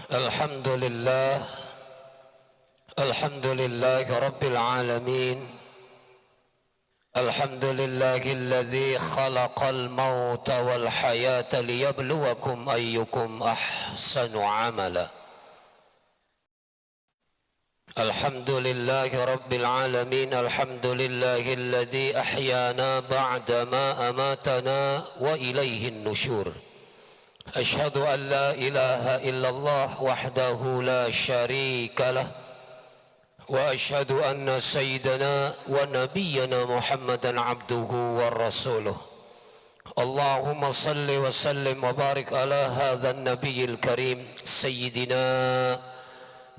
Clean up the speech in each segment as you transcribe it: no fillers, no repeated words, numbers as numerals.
Alhamdulillah, alhamdulillahi rabbil alamin. Alhamdulillahilladzi khalaqal mauta wal hayata liyabluwakum ayyukum ahsanu amala. Alhamdulillahi rabbil alamin. Alhamdulillahilladzi ahyana ba'dama amatana wa ilayhin nusyur. Ashhadu an la ilaha illallah wahdahu la syarika lah wa ashhadu anna sayyidana wa nabiyyana Muhammadan abduhu wa rasuluh. Allahumma salli wa sallim wa barik ala hadha an-nabiyyil karim sayyidina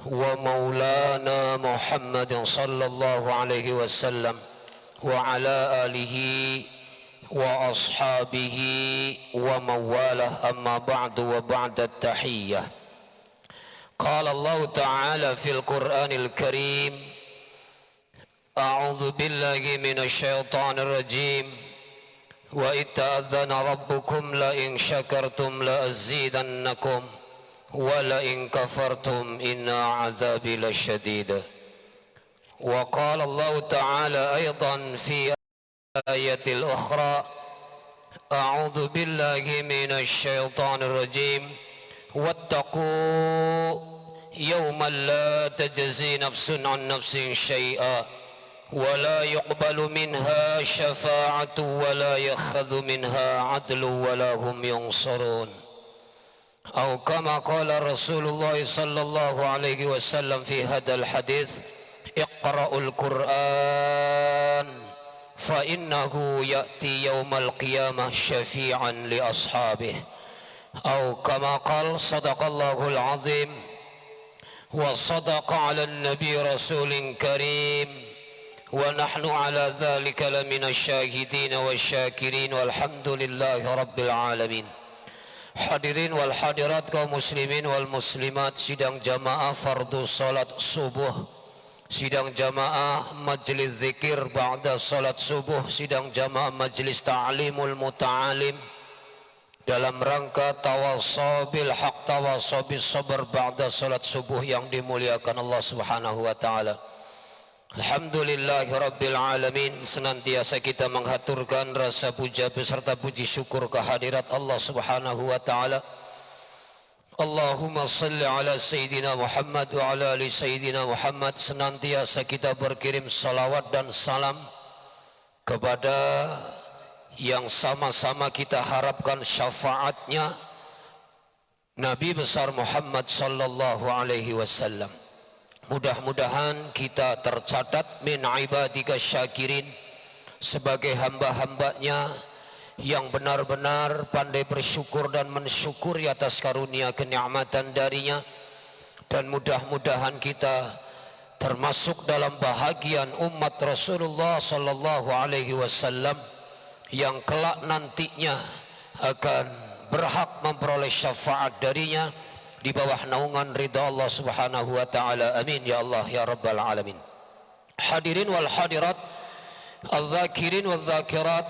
wa maulana Muhammadin sallallahu alaihi wasallam wa ala alihi wa ashabihi wa mawalah, amma ba'du wa ba'da at-tahiyyah. Qala Allah Ta'ala fil Qur'anil Karim, a'udzu billahi minasy syaithanir rajim, wa itta'adzana rabbukum la in syakartum la azidannakum wa la in kafartum inna 'adzabi lasyadid. Wa qala Allah Ta'ala aidan fi ayatil ukhra, a'udzu billahi minasy syaithanir rajim, wattaqu yawman la tajzi nafsun an nafsin syai'a wa la yuqbalu minha syafa'atu wa la yakhadhu minha 'adlu wa la hum yunsarun. Atau kama qala Rasulullah sallallahu alaihi wasallam fi hadzal hadits, iqra'ul Qur'an fa innahu ya'ti yaumal qiyamah syafi'an li ashabih. Atau kama qala sadaqallahul azim wa sadaqa 'alan nabi rasulin karim wa nahnu 'ala dzalika laminasy syahidin wasyakirin walhamdulillahi rabbil alamin. Hadirin wal hadirat, kaum muslimin wal muslimat, sidang jamaah fardu salat subuh, sidang jamaah majlis zikir ba'da salat subuh, sidang jamaah majlis ta'limul muta'alim dalam rangka tawassaw bil haq tawassaw bis sabr ba'da salat subuh yang dimuliakan Allah Subhanahu wa taala. Alhamdulillahi rabbil alamin. Senantiasa kita menghaturkan rasa puja beserta puji syukur kehadirat Allah Subhanahu wa taala. Allahumma salli ala Sayyidina Muhammad wa ala ali Sayyidina Muhammad. Senantiasa kita berkirim salawat dan salam kepada yang sama-sama kita harapkan syafaatnya, Nabi besar Muhammad sallallahu alaihi wasallam. Mudah-mudahan kita tercatat min ibadika syakirin, sebagai hamba-hambanya yang benar-benar pandai bersyukur dan mensyukuri atas karunia kenikmatan darinya. Dan mudah-mudahan kita termasuk dalam bahagian umat Rasulullah sallallahu alaihi wasallam yang kelak nantinya akan berhak memperoleh syafaat darinya di bawah naungan ridha Allah Subhanahu wa taala. Amin ya Allah ya rabbal alamin. Hadirin wal hadirat, al-zakirin wal zakirat,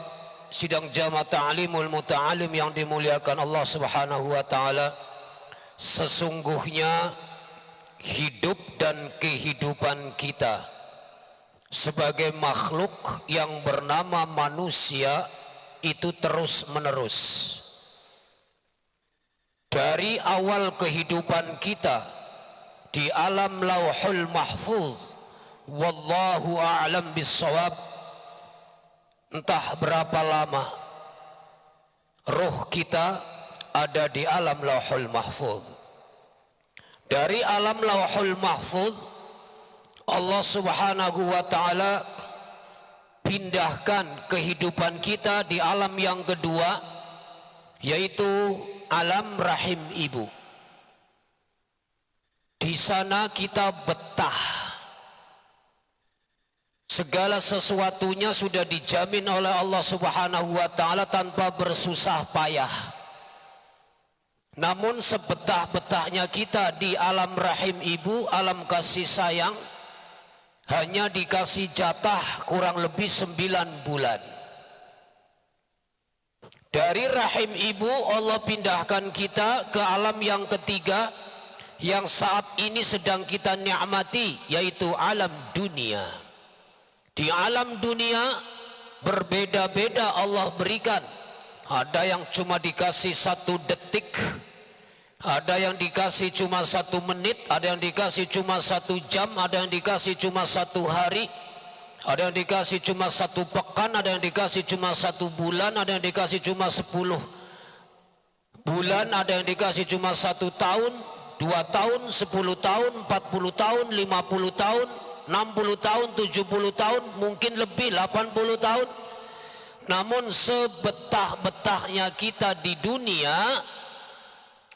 sidang jamaah ta'limul muta'alim yang dimuliakan Allah Subhanahu wa taala. Sesungguhnya hidup dan kehidupan kita sebagai makhluk yang bernama manusia itu terus menerus. Dari awal kehidupan kita di alam lauhul mahfuz, wallahu a'lam bissawab, entah berapa lama roh kita ada di alam lauhul mahfuz. Dari alam lauhul mahfuz Allah Subhanahu wa taala pindahkan kehidupan kita di alam yang kedua, yaitu alam rahim ibu. Di sana kita betah. Segala sesuatunya sudah dijamin oleh Allah Subhanahu wa taala tanpa bersusah payah. Namun sebetah-betahnya kita di alam rahim ibu, alam kasih sayang, hanya dikasih jatah kurang lebih 9 bulan. Dari rahim ibu Allah pindahkan kita ke alam yang ketiga, yang saat ini sedang kita nikmati, yaitu alam dunia. Di alam dunia berbeda-beda Allah berikan. Ada yang cuma dikasih 1 detik, ada yang dikasih cuma 1 menit, ada yang dikasih cuma 1 jam, ada yang dikasih cuma 1 hari, ada yang dikasih cuma 1 pekan, ada yang dikasih cuma 1 bulan, ada yang dikasih cuma 10 bulan, ada yang dikasih cuma 1 tahun, 2 tahun, 10 tahun, 40 tahun, 50 tahun, 60 tahun, 70 tahun, mungkin lebih 80 tahun. Namun sebetah-betahnya kita di dunia,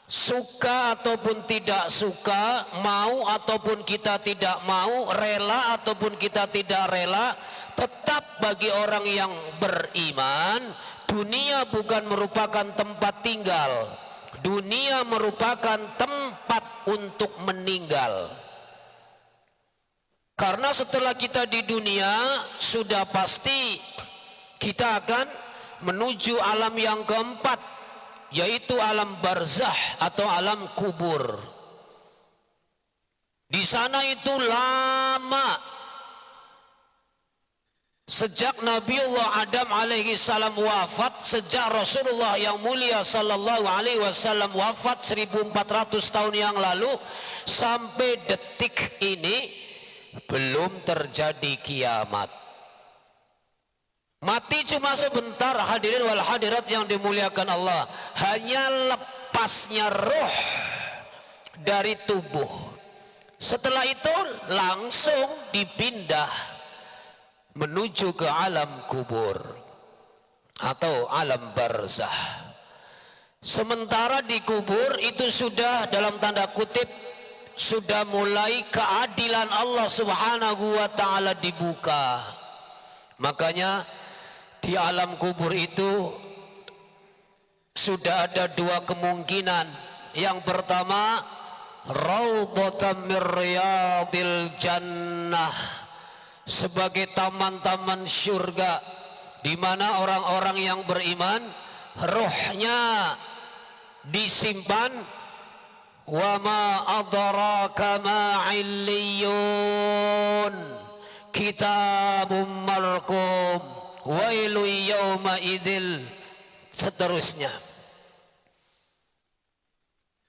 suka ataupun tidak suka, mau ataupun kita tidak mau, rela ataupun kita tidak rela, tetap bagi orang yang beriman, dunia bukan merupakan tempat tinggal. Dunia merupakan tempat untuk meninggal. Karena setelah kita di dunia, sudah pasti kita akan menuju alam yang keempat, yaitu alam barzah atau alam kubur. Di sana itu lama. Sejak Nabiullah Adam alaihi salam wafat, sejak Rasulullah yang mulia sallallahu alaihi wasallam wafat 1400 tahun yang lalu, sampai detik ini belum terjadi kiamat. Mati cuma sebentar, hadirin wal hadirat yang dimuliakan Allah. Hanya lepasnya roh dari tubuh. Setelah itu langsung dipindah menuju ke alam kubur atau alam barzah. Sementara di kubur itu sudah dalam tanda kutip sudah mulai keadilan Allah Subhanahu wa taala dibuka. Makanya di alam kubur itu sudah ada 2 kemungkinan. Yang pertama, raudhatan min riyadil jannah, sebagai taman-taman syurga, di mana orang-orang yang beriman rohnya disimpan. Wa ma adraka ma illiyun, kitabum marqum, wailu yawma idzil, seterusnya.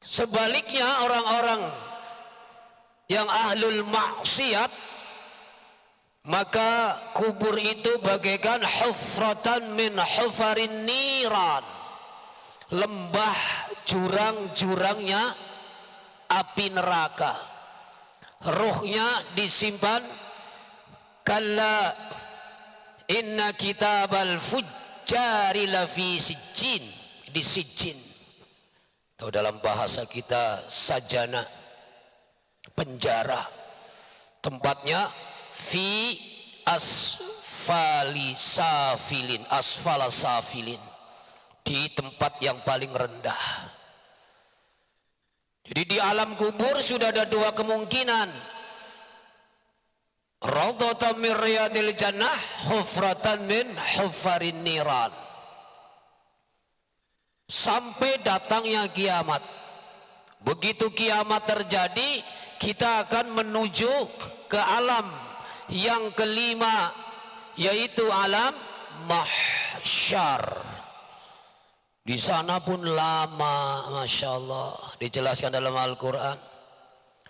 Sebaliknya orang-orang yang ahlul maksiat, maka kubur itu bagaikan hufratan min hufarin niran, lembah jurang-jurangnya api neraka. Ruhnya disimpan. Kalla inna kitabal fujjari lafi sijjin, di sijjin. Atau dalam bahasa kita sajana, penjara. Tempatnya fi asfali safilin, asfala safilin, di tempat yang paling rendah. Jadi di alam kubur sudah ada 2 kemungkinan. Raudhatan min riyadil jannah, hufratan min hufarin niran. Sampai datangnya kiamat. Begitu kiamat terjadi, kita akan menuju ke alam yang kelima, yaitu alam mahsyar. Di sana pun lama, masya Allah, dijelaskan dalam Al-Quran.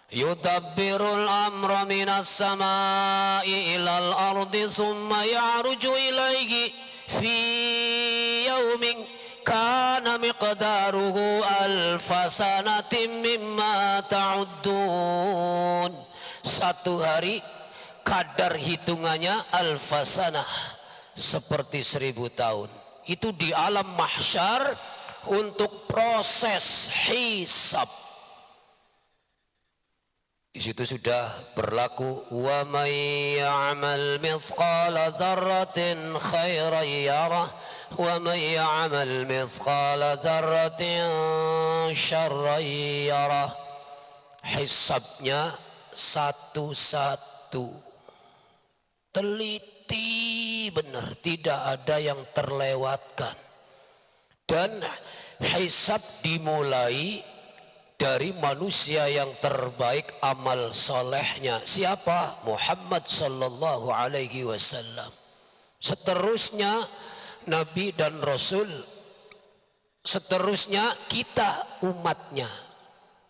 Yudabbirul amra minas samai ilal ardi summa ya'ruju ilaihi fi yaumin kana miqdaruhu alfasanatim mimma ta'uddun. 1 hari kadar hitungannya alfasanah, seperti 1000 tahun. Itu di alam mahsyar untuk proses hisab. Di situ sudah berlaku wa may ya'mal mithqala dzarratin khairan yarah wa may ya'mal mithqala dzarratin syarran yarah. Hisabnya satu-satu, teliti benar, tidak ada yang terlewatkan. Dan hisab dimulai dari manusia yang terbaik amal solehnya. Siapa? Muhammad sallallahu alaihi wasallam. Seterusnya Nabi dan Rasul. Seterusnya kita umatnya.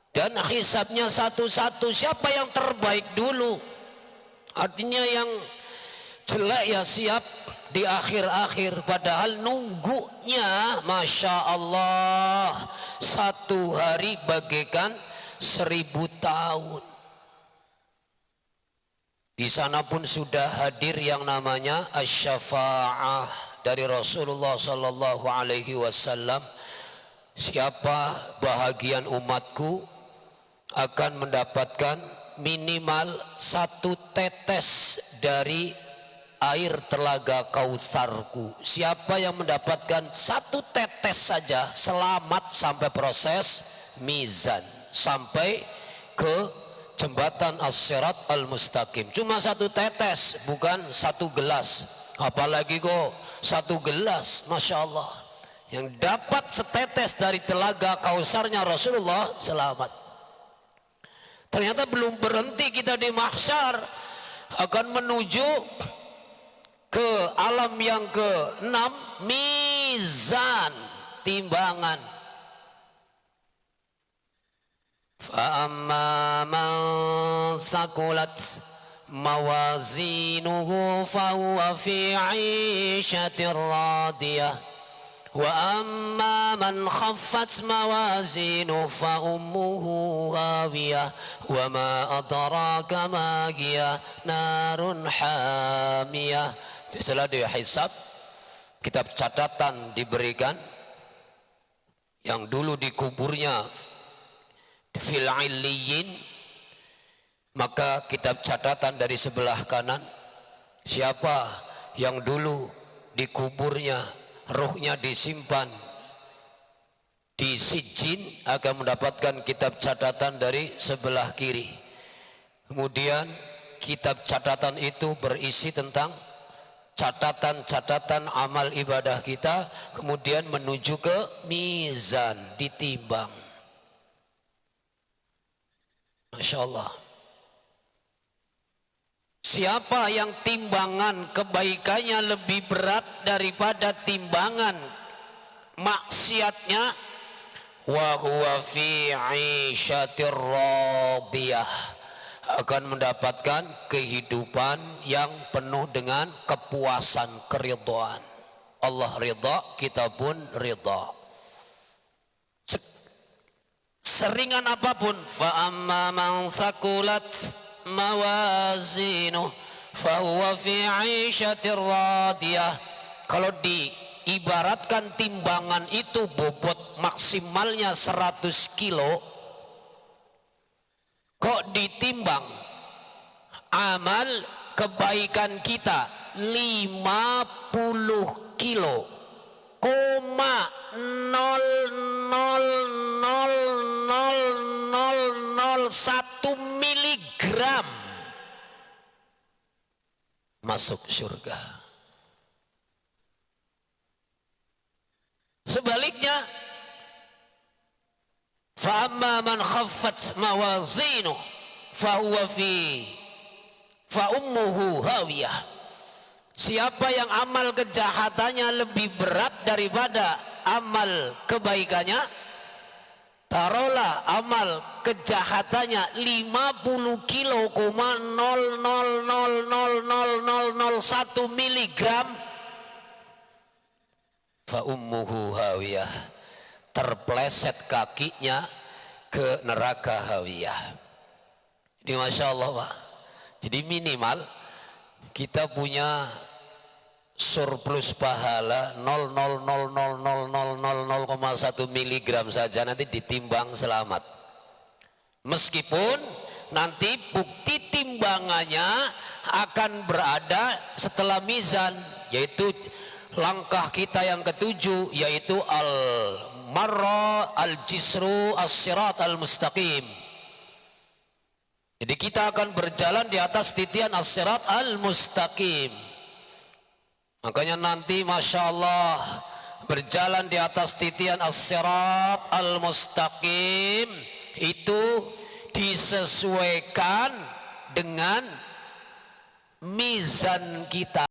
Dan hisabnya satu-satu. Siapa yang terbaik dulu? Artinya yang jelek ya siap di akhir-akhir, padahal nunggunya Masya Allah 1 hari bagaikan 1000 tahun. Di sana pun sudah hadir yang namanya asy-syafa'ah dari Rasulullah sallallahu alaihi wasallam. Siapa bahagian umatku akan mendapatkan minimal 1 tetes dari air telaga Kautsarku. Siapa yang mendapatkan 1 tetes saja selamat sampai proses mizan, sampai ke jembatan as-sirat al-mustaqim. Cuma 1 tetes, bukan 1 gelas. Apalagi kok 1 gelas, Masya Allah. Yang dapat setetes dari telaga Kautsarnya Rasulullah selamat. Ternyata belum berhenti kita di mahsyar, akan menuju ke alam yang ke-6, mizan, timbangan. Fa amma man thaqulat mawazinuhu fa huwa fi 'ishatir radiyah wa amma man khaffat mawazinuhu fa ummuhu hawiyah wa ma adraka ma hiya narun hamiyah. Setelah dihisab, kitab catatan diberikan. Yang dulu dikuburnya fil illiyin, maka kitab catatan dari sebelah kanan. Siapa yang dulu dikuburnya, ruhnya disimpan di sijin, akan mendapatkan kitab catatan dari sebelah kiri. Kemudian kitab catatan itu berisi tentang catatan-catatan amal ibadah kita, kemudian menuju ke mizan, ditimbang. Masya Allah. Siapa yang timbangan kebaikannya lebih berat daripada timbangan maksiatnya, wa huwa fi 'ishatir radiyah, akan mendapatkan kehidupan yang penuh dengan kepuasan, keridhaan. Allah ridha, kita pun ridha. Seringan apapun, fa amma man thaqulat mawazinuh fa huwa fi 'ishatir radiyah. Kalau diibaratkan timbangan itu bobot maksimalnya 100 kilo, kok ditimbang amal kebaikan kita 50 kilo, koma 0,0000001 miligram, masuk surga. Sebaliknya, fa amma man khaffat mawazinuh fa huwa fa ummuhu hawiyah. Siapa yang amal kejahatannya lebih berat daripada amal kebaikannya, taruhlah amal kejahatannya 50 kilo, 0,0000001 miligram, fa ummuhu hawiyah, terpleset kakinya ke neraka hawiyah. Ini Masya Allah Pak. Jadi minimal kita punya surplus pahala 0,0000001 miligram saja, nanti ditimbang selamat. Meskipun nanti bukti timbangannya akan berada setelah mizan, yaitu langkah kita yang ke-7, yaitu al-marra al-jisru as-sirat al-mustaqim. Jadi kita akan berjalan di atas titian as-sirat al-mustaqim. Makanya nanti Masya Allah berjalan di atas titian as-sirat al-mustaqim, itu disesuaikan dengan mizan kita.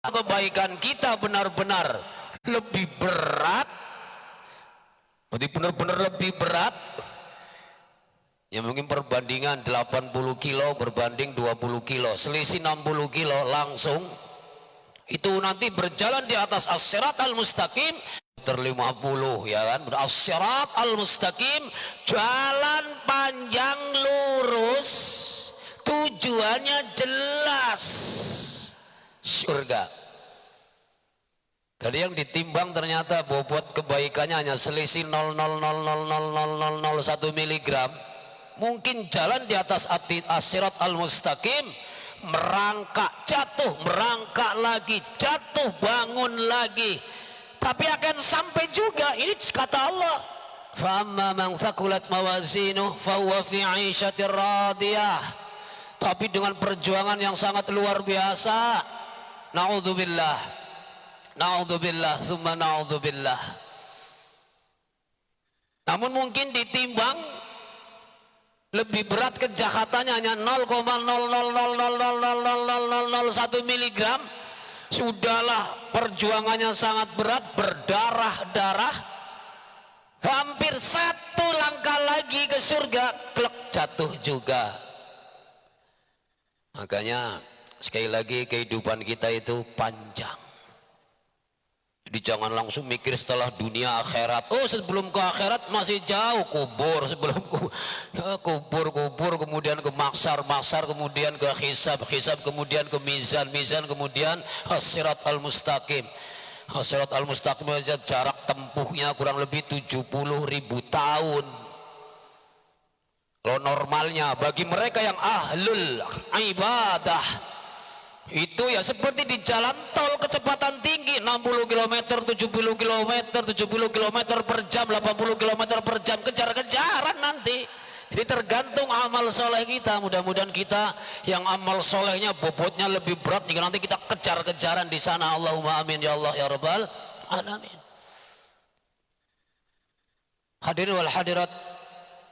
Kebaikan kita benar-benar lebih berat, berarti benar-benar lebih berat, ya mungkin perbandingan 80 kilo berbanding 20 kilo, selisih 60 kilo langsung, itu nanti berjalan di atas as-sirat al-mustaqim, meter 50 ya kan, as-sirat al-mustaqim, jalan panjang lurus, tujuannya jelas, surga. Jadi yang ditimbang ternyata bobot kebaikannya hanya selisih 0,0000001 miligram. Mungkin jalan di atas as-sirat al-mustaqim, merangkak jatuh, merangkak lagi jatuh, bangun lagi, tapi akan sampai juga. Ini kata Allah, fa amma man thaqulat mawazinuhu fa huwa fi 'ishatir radiyah. Tapi dengan perjuangan yang sangat luar biasa, naudzubillah, naudzubillah, summa naudzubillah. Namun mungkin ditimbang lebih berat kejahatannya hanya 0,0000001 miligram, sudahlah perjuangannya sangat berat, berdarah-darah, hampir satu langkah lagi ke surga, klek jatuh juga. Makanya sekali lagi kehidupan kita itu panjang. Jadi jangan langsung mikir setelah dunia akhirat. Oh, sebelum ke akhirat masih jauh, kubur, sebelum kubur, kemudian ke maksar, kemudian ke hisab, kemudian ke mizan, kemudian as-sirat al-mustaqim. As-sirat al-mustaqim aja jarak tempuhnya kurang lebih 70.000 tahun. Lo normalnya bagi mereka yang ahlul ibadah itu ya seperti di jalan tol kecepatan tinggi, 60 km, 70 km, 70 km per jam, 80 km per jam, kejar-kejaran nanti. Jadi tergantung amal soleh kita. Mudah-mudahan kita yang amal solehnya bobotnya lebih berat, jika nanti kita kejar-kejaran di sana. Allahumma amin ya Allah ya rabbal alamin. Hadirin wal hadirat,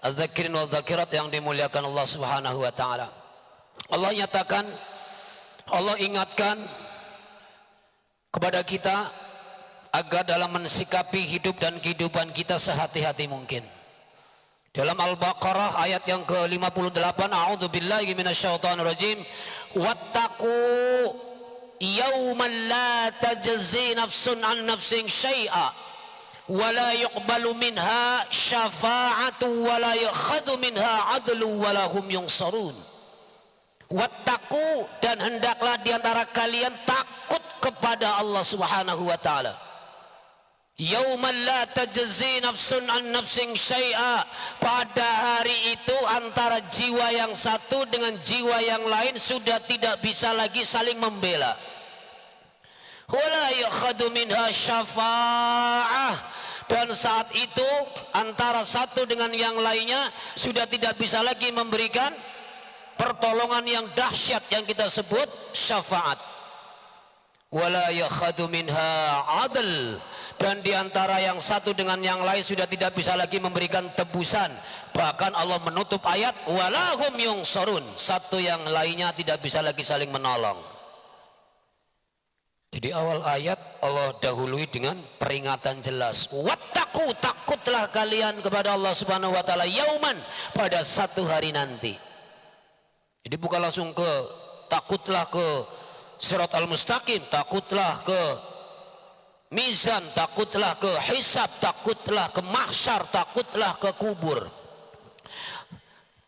az-zakirin wal zakirat yang dimuliakan Allah subhanahu wa ta'ala. Allah nyatakan, Allah ingatkan kepada kita agar dalam mensikapi hidup dan kehidupan kita sehati-hati mungkin. Dalam Al-Baqarah ayat yang ke-58, a'udzubillahi minasyaitonirrajim, wattaqu yauman la tajzi nafsun an nafsin syai'a wa la yuqbalu minha syafa'atu wa la yukhadhu minha 'adlu wa lahum yunsarun. Wattaqu, dan hendaklah diantara kalian takut kepada Allah subhanahu wa ta'ala. Yauman la tajzi nafsun an nafsin syai'a, pada hari itu antara jiwa yang satu dengan jiwa yang lain sudah tidak bisa lagi saling membela. Wala yakhadu minha syafa'ah, dan saat itu antara satu dengan yang lainnya sudah tidak bisa lagi memberikan pertolongan yang dahsyat yang kita sebut syafaat. Wala yakhadu minha adl, dan diantara yang satu dengan yang lain sudah tidak bisa lagi memberikan tebusan. Bahkan Allah menutup ayat walahum yunsarun, satu yang lainnya tidak bisa lagi saling menolong. Jadi awal ayat Allah dahului dengan peringatan jelas, wattaqu, takutlah kalian kepada Allah subhanahu wa ta'ala, yauman, pada satu hari nanti. Jadi bukan langsung ke takutlah ke sirat al-mustaqim, takutlah ke mizan, takutlah ke hisab, takutlah ke mahsyar, takutlah ke kubur.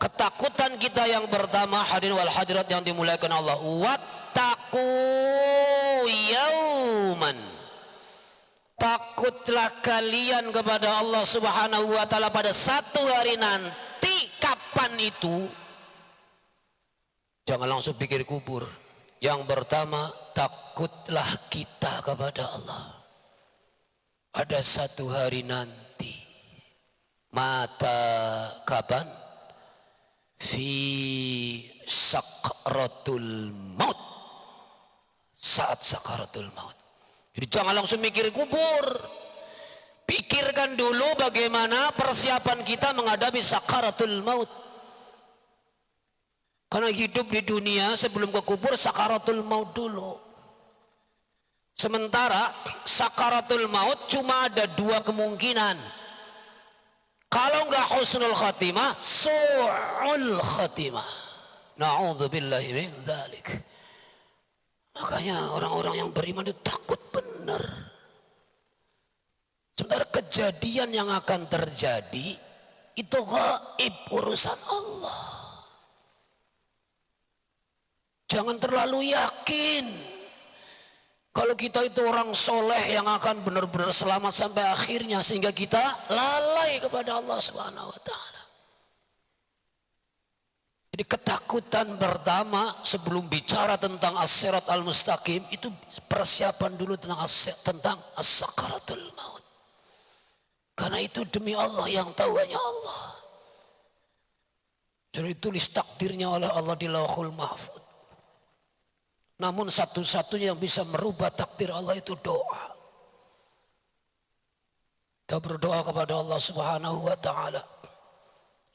Ketakutan kita yang pertama, hadirin wal hadirat yang dimuliakan Allah, wattaqu yauman, takutlah kalian kepada Allah subhanahu wa ta'ala pada satu hari nanti. Kapan itu? Jangan langsung pikir kubur. Yang pertama, takutlah kita kepada Allah ada satu hari nanti. Mata kapan? Fi sakratul maut, saat sakaratul maut. Jadi jangan langsung mikir kubur. Pikirkan dulu bagaimana persiapan kita menghadapi sakaratul maut. Karena hidup di dunia sebelum ke kubur sakaratul maut dulu. Sementara sakaratul maut cuma ada dua kemungkinan. Kalau enggak husnul khatimah, su'ul khatimah. Na'udzubillahi min dzalik. Makanya orang-orang yang beriman itu takut benar. Sementara kejadian yang akan terjadi itu gaib, urusan Allah. Jangan terlalu yakin kalau kita itu orang soleh yang akan benar-benar selamat sampai akhirnya, sehingga kita lalai kepada Allah Subhanahu wa Ta'ala. Jadi ketakutan pertama sebelum bicara tentang as-sirat al-mustaqim itu persiapan dulu tentang as-sakaratul maut. Karena itu demi Allah, yang tahu hanya Allah. Jadi tulis takdirnya oleh Allah di Lauhul Mahfuz. Namun satu-satunya yang bisa merubah takdir Allah itu doa. Kita berdoa kepada Allah Subhanahu wa Ta'ala.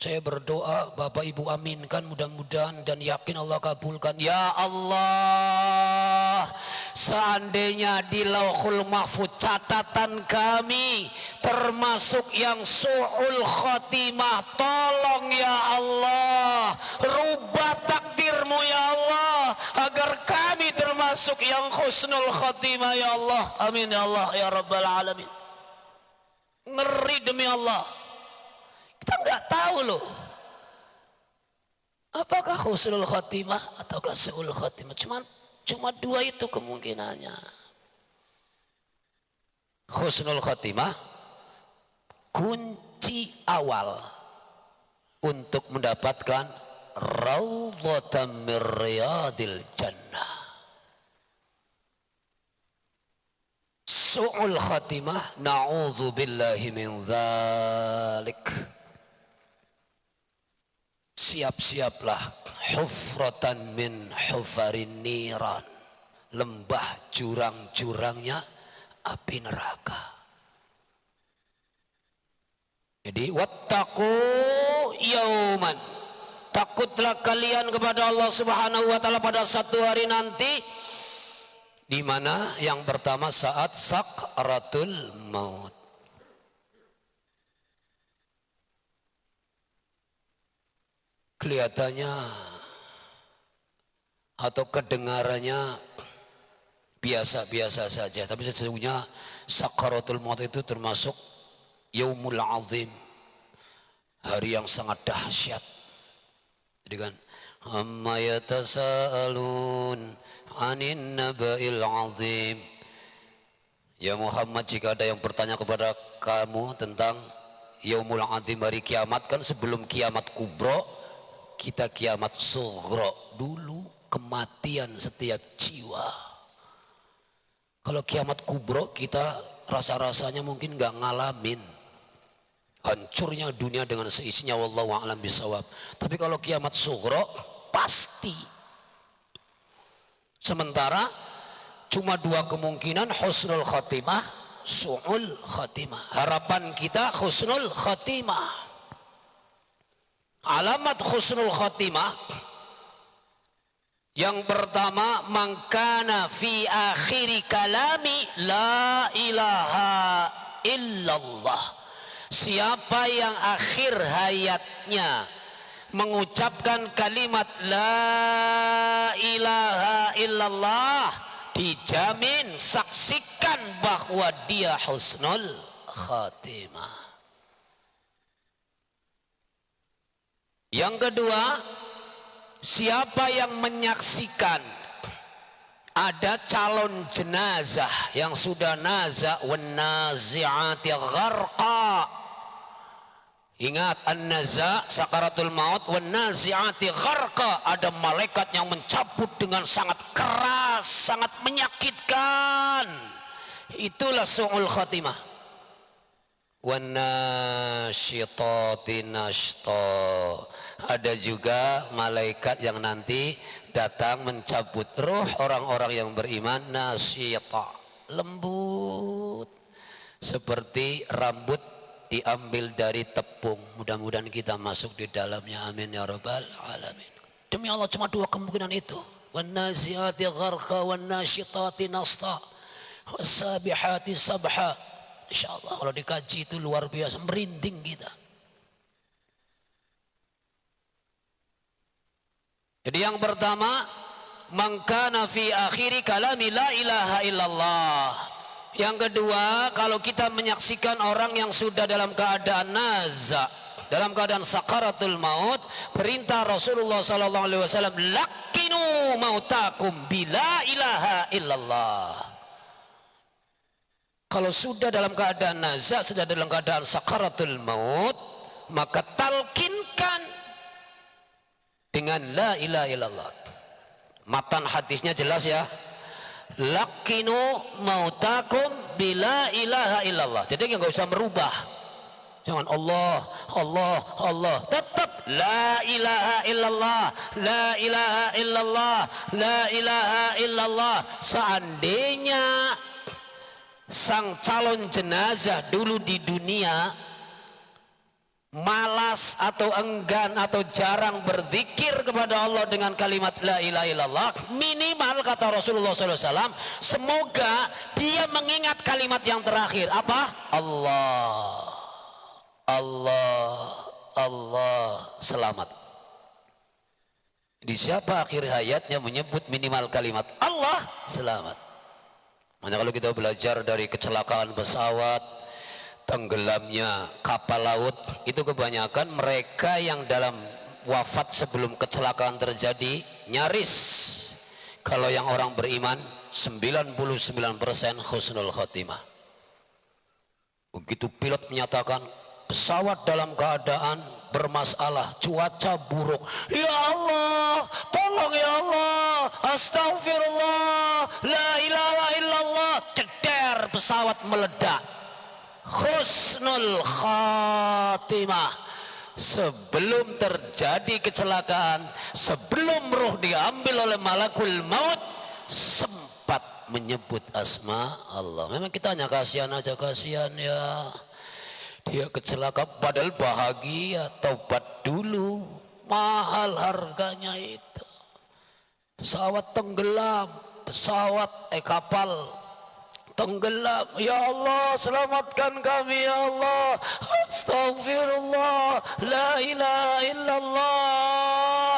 Saya berdoa, Bapak Ibu aminkan mudah-mudahan dan yakin Allah kabulkan. Ya Allah, seandainya di Lauhul Mahfuz catatan kami termasuk yang su'ul khatimah, tolong ya Allah, rubah takdirmu ya Allah, agar kami termasuk yang husnul khatimah ya Allah. Amin ya Allah ya Rabbal Alamin. Ngeri demi Allah. Kita nggak tahu loh, apakah husnul khatimah ataukah su'ul khatimah. Cuma dua itu kemungkinannya. Husnul khatimah kunci awal untuk mendapatkan raudhatan min riyadil jannah. Su'ul khatimah na'udzubillahi min dzalik. Siap-siaplah hufratan min hufarin niran, lembah jurang-jurangnya api neraka. Jadi wattaqu yauman, takutlah kalian kepada Allah Subhanahu wa Ta'ala pada satu hari nanti, di mana yang pertama saat sakaratul maut. Kelihatannya atau kedengarannya biasa-biasa saja, tapi sesungguhnya sakaratul maut itu termasuk yaumul azim, hari yang sangat dahsyat. Jadi kan, amma yatasaalun anin naba'il azim. Ya Muhammad, jika ada yang bertanya kepada kamu tentang yaumul azim, hari kiamat, kan sebelum kiamat kubro kita kiamat sughra dulu, kematian setiap jiwa. Kalau kiamat kubro kita rasa-rasanya mungkin nggak ngalamin hancurnya dunia dengan seisinya, wallahu a'lam bisawab. Tapi kalau kiamat sughra pasti. Sementara cuma dua kemungkinan, husnul khatimah, su'ul khatimah. Harapan kita husnul khatimah. Alamat husnul khatimah yang pertama, mangkana fi akhiri kalami la ilaha illallah. Siapa yang akhir hayatnya mengucapkan kalimat la ilaha illallah, dijamin, saksikan bahwa dia husnul khatimah. Yang kedua, siapa yang menyaksikan ada calon jenazah yang sudah nazah, wan nazi'ati gharqa. Ingat, an-naza' sakaratul maut, wan nazi'ati gharqa, ada malaikat yang mencabut dengan sangat keras, sangat menyakitkan. Itulah su'ul khatimah. Wan nasyitati nashta, ada juga malaikat yang nanti datang mencabut roh orang-orang yang beriman. Nasyita, lembut, seperti rambut diambil dari tepung. Mudah-mudahan kita masuk di dalamnya, amin ya rabbal alamin. Demi Allah cuma dua kemungkinan itu, wan naziati gharqa wan nasyitati nasta wasabihati sabha. Insyaallah kalau dikaji itu luar biasa, merinding kita. Jadi yang pertama, man kana fi akhiri kalami la ilaha illallah. Yang kedua, kalau kita menyaksikan orang yang sudah dalam keadaan naza, dalam keadaan sakaratul maut, perintah Rasulullah sallallahu alaihi wasallam, lakinu mautakum bila ilaha illallah. Kalau sudah dalam keadaan naza, sudah dalam keadaan sakaratul maut, maka talkinkan dengan la ilaha illallah. Matan hadisnya jelas ya. Lakinu mautakum bila ilaha illallah. Jadi nggak usah merubah. Jangan Allah, Allah, Allah. Tetap la ilaha illallah, la ilaha illallah, la ilaha illallah. Seandainya sang calon jenazah dulu di dunia malas atau enggan atau jarang berzikir kepada Allah dengan kalimat la ilaha illallah, minimal kata Rasulullah SAW, semoga dia mengingat kalimat yang terakhir apa? Allah, Allah, Allah, selamat. Di siapa akhir hayatnya menyebut minimal kalimat Allah, selamat. Makanya kalau kita belajar dari kecelakaan pesawat, tenggelamnya kapal laut, itu kebanyakan mereka yang dalam wafat sebelum kecelakaan terjadi nyaris. Kalau yang orang beriman 99% husnul khotimah. Begitu pilot menyatakan pesawat dalam keadaan bermasalah, cuaca buruk, ya Allah tolong ya Allah, astagfirullah, la ilaha illallah, ceder, pesawat meledak. Husnul khatimah. Sebelum terjadi kecelakaan, sebelum roh diambil oleh malakul maut, sempat menyebut asma Allah. Memang kita hanya kasihan aja, kasihan ya, dia kecelakaan padahal bahagia. Taubat dulu, mahal harganya itu. Pesawat tenggelam, kapal tenggelam, ya Allah selamatkan kami ya Allah, astagfirullah, la ilaha illallah.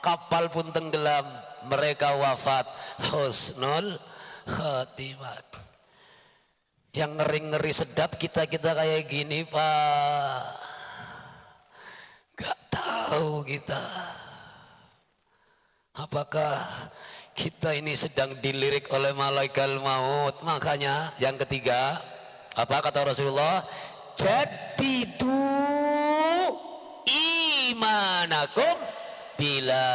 Kapal pun tenggelam, mereka wafat, husnul khatimah. Yang ngeri-ngeri sedap kita kayak gini Pak, gak tahu kita apakah kita ini sedang dilirik oleh malaikat maut. Makanya yang ketiga, apa kata Rasulullah? Jadidu imanakum bila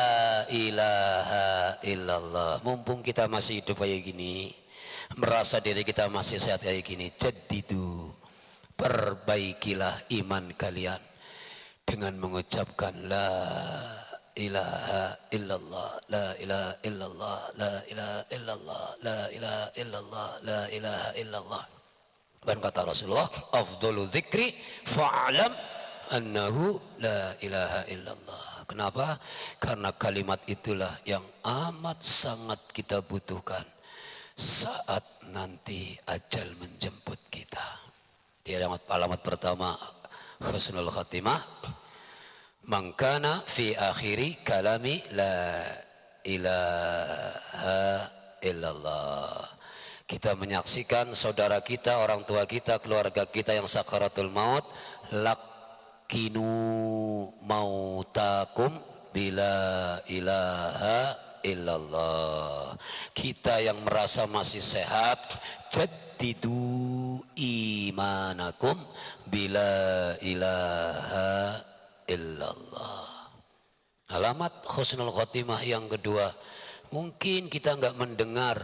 ilaha illallah. Mumpung kita masih hidup kayak gini, merasa diri kita masih sehat kayak gini, jadidu, perbaikilah iman kalian dengan mengucapkan la ilaha illallah, la ilaha illallah, la ilaha illallah, la ilaha illallah, la ilaha illallah. Dan kata Rasulullah, afdalu dzikri fa'lam annahu la ilaha illallah. Kenapa? Karena kalimat itulah yang amat sangat kita butuhkan saat nanti ajal menjemput kita. Di alamat pertama husnul khatimah, man kana fi akhiri kalami la ilaha illallah. Kita menyaksikan saudara kita, orang tua kita, keluarga kita yang sakaratul maut, lakinu mautakum bila ilaha illallah. Kita yang merasa masih sehat, jaddidu imanakum bila ilaha illallah. Alamat husnul khotimah yang kedua, mungkin kita enggak mendengar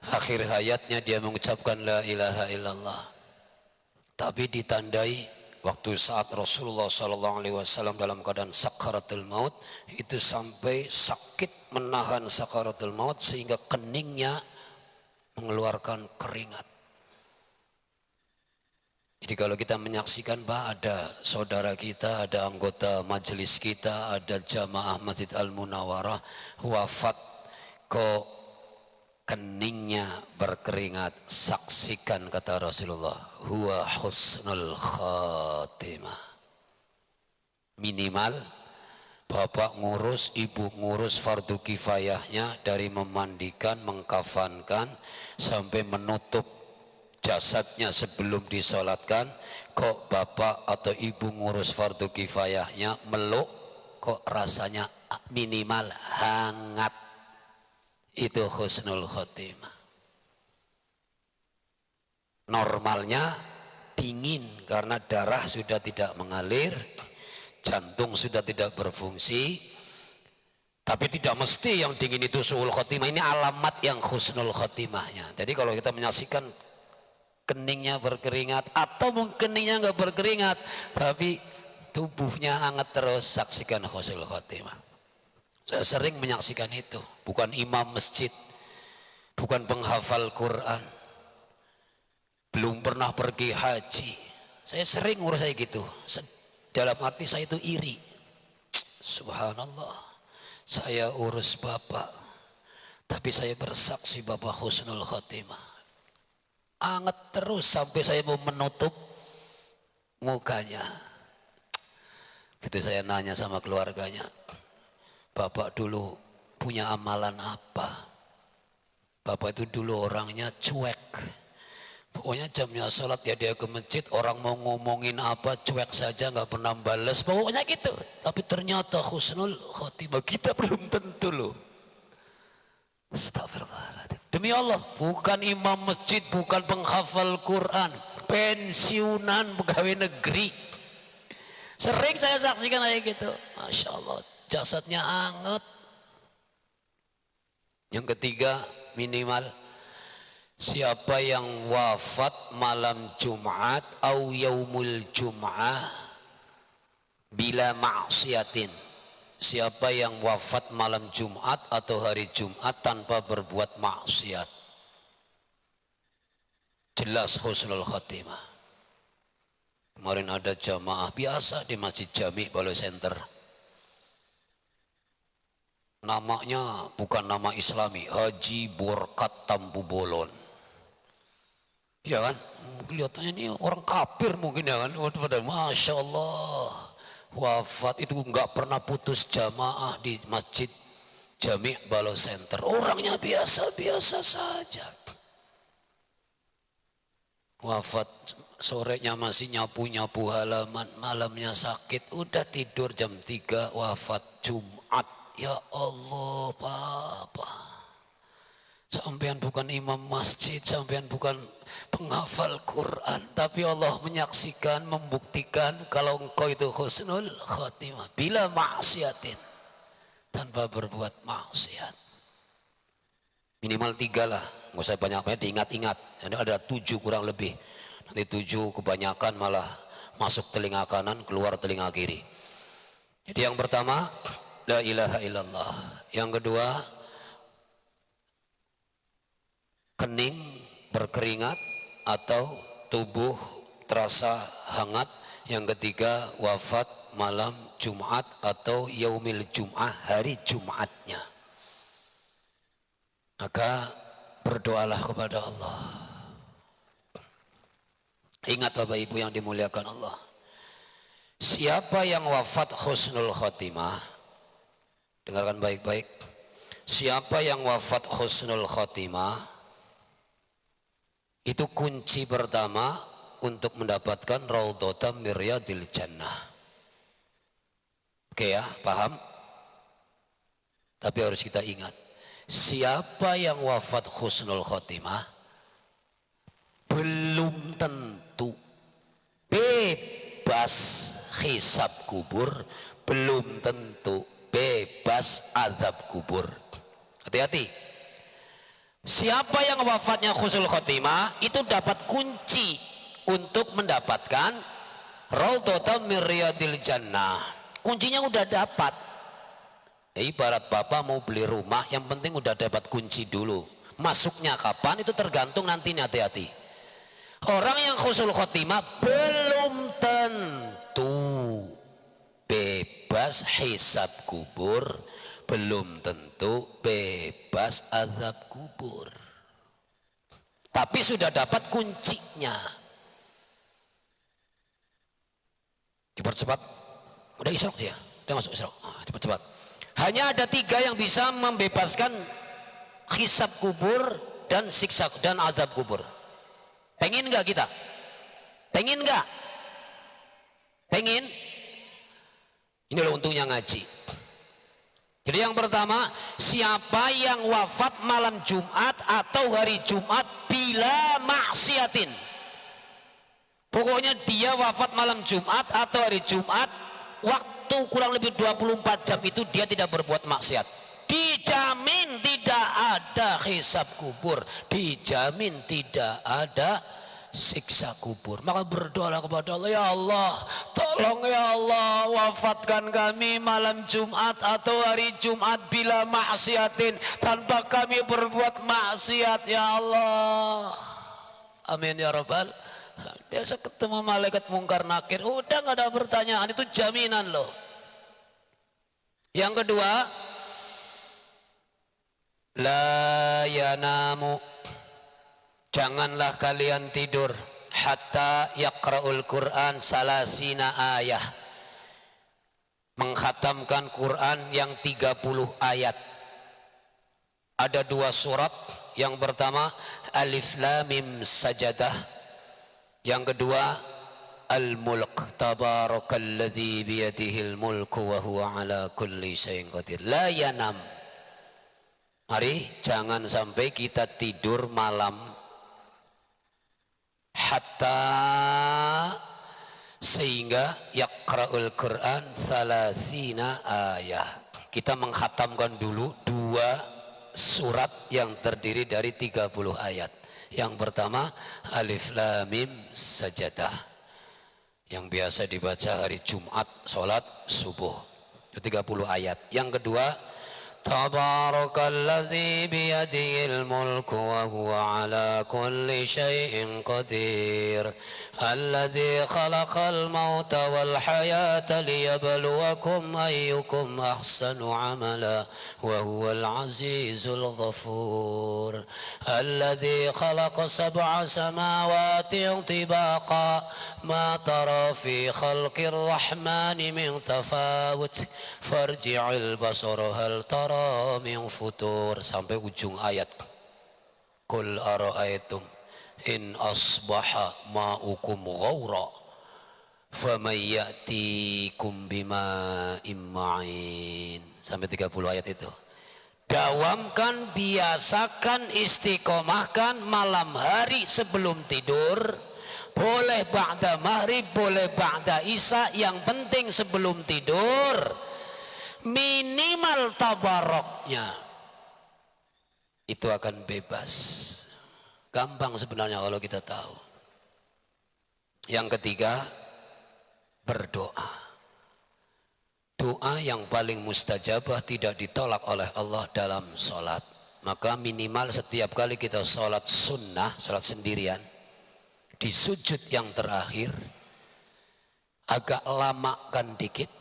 akhir hayatnya dia mengucapkan la ilaha illallah, tapi ditandai waktu saat Rasulullah SAW dalam keadaan sakaratul maut itu sampai sakit menahan sakaratul maut sehingga keningnya mengeluarkan keringat. Jadi kalau kita menyaksikan Pak, ada saudara kita, ada anggota majelis kita, ada jamaah Masjid Al-Munawwarah wafat, kok keningnya berkeringat, saksikan kata Rasulullah, huwa husnul khatimah. Minimal bapak ngurus, ibu ngurus fardu kifayahnya, dari memandikan, mengkafankan sampai menutup jasadnya sebelum disolatkan. Kok bapak atau ibu ngurus fardu kifayahnya, meluk kok rasanya minimal hangat, itu husnul khotimah. Normalnya dingin karena darah sudah tidak mengalir, jantung sudah tidak berfungsi. Tapi tidak mesti yang dingin itu suul khotimah, ini alamat yang husnul khotimahnya. Jadi kalau kita menyaksikan keningnya berkeringat, atau mungkin keningnya nggak berkeringat tapi tubuhnya hangat terus, saksikan husnul khotimah. Saya sering menyaksikan itu. Bukan imam masjid, bukan penghafal Quran, belum pernah pergi haji, saya sering ngurus saya gitu. Dalam arti saya itu iri. Subhanallah, saya urus bapak tapi saya bersaksi bapak husnul khotimah, anget terus sampai saya mau menutup mukanya. Gitu saya nanya sama keluarganya, bapak dulu punya amalan apa? Bapak itu dulu orangnya cuek, pokoknya jamnya sholat ya dia ke masjid, orang mau ngomongin apa cuek saja, nggak pernah bales, pokoknya gitu. Tapi ternyata husnul khotimah kita belum tentu loh. Astagfirullahaladzim. Demi Allah, bukan imam masjid, bukan penghafal Quran, pensiunan pegawai negeri. Sering saya saksikan kayak gitu. Masya Allah, jasadnya hangat. Yang ketiga, minimal siapa yang wafat malam Jumat au yaumul Jum'ah bila maksiatin. Siapa yang wafat malam Jumat atau hari Jumat tanpa berbuat maksiat, jelas husnul khotimah. Kemarin ada jamaah biasa di Masjid Jami Balai Center. Namanya bukan nama Islami, Haji Borkat Tampu Bolon. Ya kan, kelihatannya ini orang kafir mungkin ya kan. Masya Allah, wafat itu nggak pernah putus jamaah di Masjid Jami Balai Center. Orangnya biasa-biasa saja. Wafat sorenya masih nyapu-nyapu halaman, malamnya sakit, udah tidur jam 3, wafat Jumat. Ya Allah, Papa, sampean bukan imam masjid, sampean bukan penghafal Quran, tapi Allah menyaksikan, membuktikan kalau engkau itu husnul khotimah bila maksiatin, tanpa berbuat maksiat. Minimal 3 lah, nggak usah banyak-banyak, diingat-ingat. Ada 7 kurang lebih, nanti 7 kebanyakan malah masuk telinga kanan, keluar telinga kiri. Jadi yang pertama, la ilaha illallah. Yang kedua, kening berkeringat atau tubuh terasa hangat. Yang ketiga, wafat malam Jumat atau yaumil Jum'ah, hari Jumatnya. Maka berdoalah kepada Allah. Ingat Bapak Ibu yang dimuliakan Allah, siapa yang wafat husnul khotimah, dengarkan baik-baik, siapa yang wafat husnul khotimah, itu kunci pertama untuk mendapatkan raudhatam min riyadil jannah. Oke ya, paham? Tapi harus kita ingat, siapa yang wafat husnul khotimah belum tentu bebas hisab kubur, belum tentu bebas azab kubur. Hati-hati. Siapa yang wafatnya husnul khotimah itu dapat kunci untuk mendapatkan raudhatam min riyadil jannah. Kuncinya udah dapat. Ibarat bapak mau beli rumah, yang penting udah dapat kunci dulu. Masuknya kapan itu tergantung nantinya, hati-hati. Orang yang husnul khotimah belum tentu bebas hisab kubur, belum tentu bebas azab kubur. Tapi sudah dapat kuncinya. Cepat-cepat. Udah isrok sih ya? Udah masuk isrok. Cepat-cepat. Hanya ada 3 yang bisa membebaskan hisab kubur dan siksa dan azab kubur. Pengen nggak kita? Pengen nggak? Pengen? Ini loh untungnya ngaji. Jadi yang pertama, siapa yang wafat malam Jumat atau hari Jumat bila maksiatin. Pokoknya dia wafat malam Jumat atau hari Jumat, waktu kurang lebih 24 jam itu dia tidak berbuat maksiat. Dijamin tidak ada hisab kubur, dijamin tidak ada siksa kubur. Maka berdoa kepada Allah, ya Allah, tolong ya Allah, wafatkan kami malam Jumat atau hari Jumat bila maksiatin, tanpa kami berbuat maksiat ya Allah. Amin ya rabbal. Biasa ketemu malaikat mungkar nakir, udah nggak ada pertanyaan, itu jaminan loh. Yang kedua, la yanamu, janganlah kalian tidur hatta yaqra'ul Quran salasina ayah, menghatamkan Quran yang 30 ayat. Ada 2 surat, yang pertama Alif Lam Mim Sajadah, yang kedua Al-Mulk, tabarakalladzi biyadihil mulku wa huwa ala kulli syai'in qadir. La yanam. Mari jangan sampai kita tidur malam hatta sehingga yaqra'ul Quran salasina ayah. Kita menghatamkan dulu 2 surat yang terdiri dari 30 ayat. Yang pertama Alif Lam Mim Sajadah, yang biasa dibaca hari Jumat sholat subuh, 30 ayat. Yang kedua Tabarakalladzi biyadihil mulku wa huwa ala kulli syai'in qadir, alladzi khalaqal mauta wal hayata liyabluwakum ayyukum ahsanu amala wa huwal azizul ghafur, alladzi khalaqa sab'a samawati tibaqa ma tara fi khalqir rahmani min tafawut farji'il basara hal tara min futur, sampai ujung ayat. Qul ara'aytum in asbaha ma'ukum ghawra faman ya'tikum bima'in ma'in, sampai 30 ayat itu. Dawamkan, biasakan, istiqomahkan malam hari sebelum tidur. Boleh ba'da maghrib, boleh ba'da isya, yang penting sebelum tidur minimal tabaroknya itu akan bebas. Gampang sebenarnya kalau kita tahu. Yang ketiga, berdoa. Doa yang paling mustajabah, tidak ditolak oleh Allah dalam sholat. Maka minimal setiap kali kita sholat sunnah, sholat sendirian, di sujud yang terakhir agak lamakan dikit,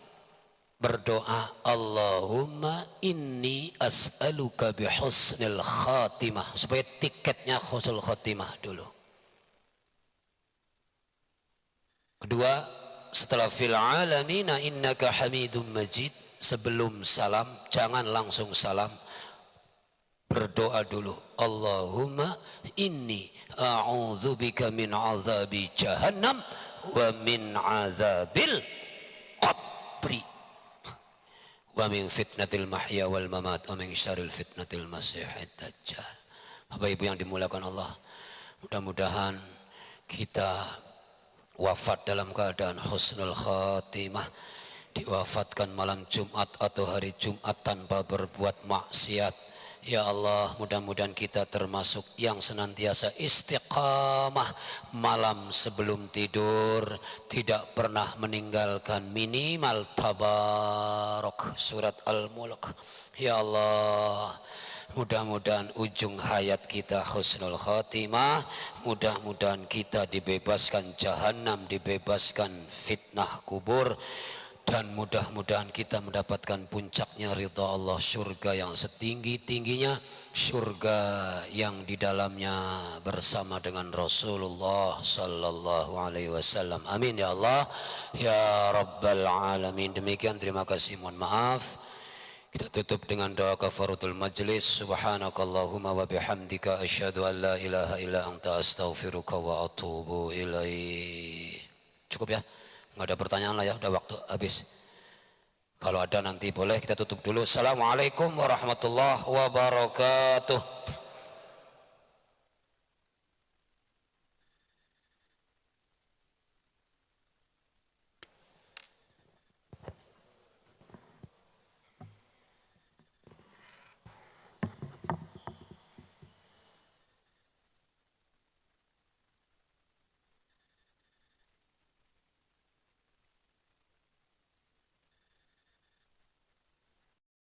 berdoa Allahumma inni as'aluka bihusnil khatimah, supaya tiketnya husnul khatimah dulu. Kedua, setelah fil alamina innaka hamidum majid, sebelum salam jangan langsung salam, berdoa dulu Allahumma inni a'udzubika min azabi jahannam wa min azabil qabri wa min fitnatil mahya wal mamat wa min syarril fitnatil masiihid dajjal. Bapak Ibu yang dimuliakan Allah, mudah-mudahan kita wafat dalam keadaan husnul khatimah, diwafatkan malam Jumat atau hari Jumat tanpa berbuat maksiat. Ya Allah, mudah-mudahan kita termasuk yang senantiasa istiqamah malam sebelum tidur, tidak pernah meninggalkan minimal tabarok surat Al-Mulk. Ya Allah, Mudah-mudahan ujung hayat kita husnul khatimah. Mudah-mudahan kita dibebaskan jahanam, dibebaskan fitnah kubur. Dan mudah-mudahan kita mendapatkan puncaknya ridha Allah, surga yang setinggi-tingginya, surga yang di dalamnya bersama dengan Rasulullah sallallahu alaihi wasallam. Amin ya Allah ya rabbal alamin. Demikian, terima kasih, mohon maaf. Kita tutup dengan doa kafaratul majlis. Subhanakallahumma wa bihamdika asyhadu an la ilaha illa anta astaghfiruka wa atubu ilaih. Cukup ya? Enggak ada pertanyaan lah ya, udah waktu habis. Kalau ada nanti boleh kita tutup dulu. Assalamualaikum warahmatullahi wabarakatuh.